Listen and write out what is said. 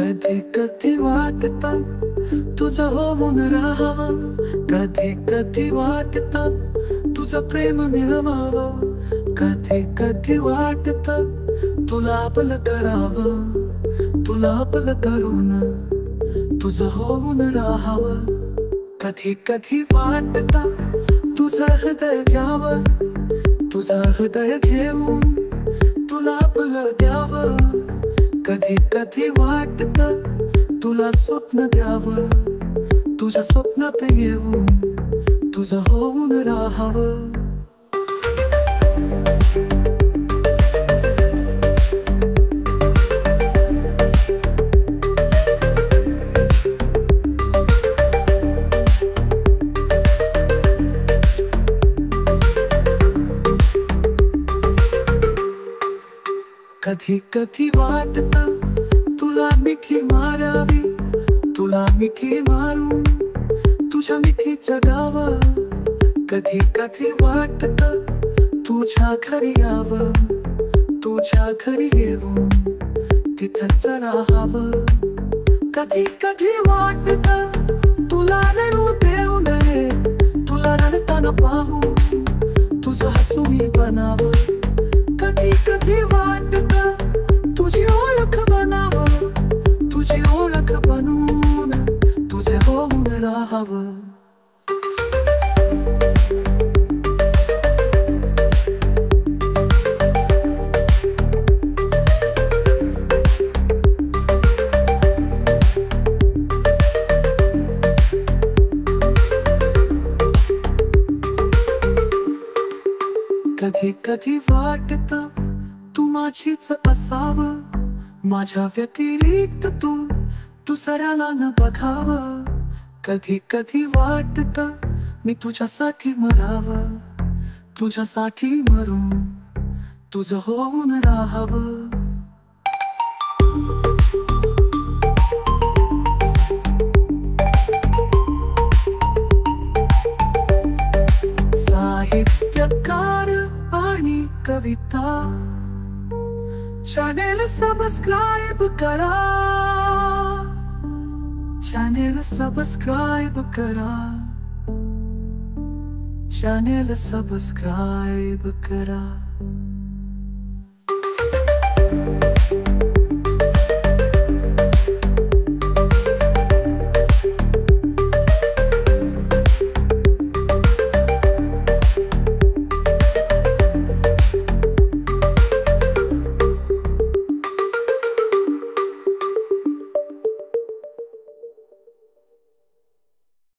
कधी कधी वाटतं तुझं होऊन राहावं, कधी कधी वाटतं तुझं प्रेम मिळवावं, कधी कधी वाटतं तुला आपलं करावं, तुला आपलं करून तुझं होऊन राहावं. कधी कधी वाटतं तुझं हृदय घ्यावं, तुझं हृदय घेऊन तुला आपलं द्यावं. कधी कधी वाटतं तुला स्वप्न द्यावं, तुझ्या स्वप्नात येऊन तुझं होऊन राहावं. कधी कधी वाटतं तुला मिठी मारावी, तुला मिठी मारून तुझ्या मिठी जगावं. कधी कधी वाटतं तुझ्या घरी यावं, तुझ्या घरी येऊन तिथंच राहावं. कधी कधी वाटतं तुला रडू देऊ नये, तुला रडताना पाहून तुझं हसू मी बनावं. कधी कधी वाटतं तुझी ओळख बनावं, तुझी ओळख बनून तुझे होऊन राहावं. कधी कधी वाटतं तू माझीच असावं, माझ्या व्यतिरिक्त तू दुसऱ्याला न बघावं. कधी कधी वाटतं मी तुझ्यासाठी मरावं, तुझ्यासाठी मरून तुझं होऊन राहावं. साहित्यकार आणि कविता चॅनेल सबस्क्राइब करा, चॅनेल सबस्क्राइब करा, चॅनेल सबस्क्राइब करा.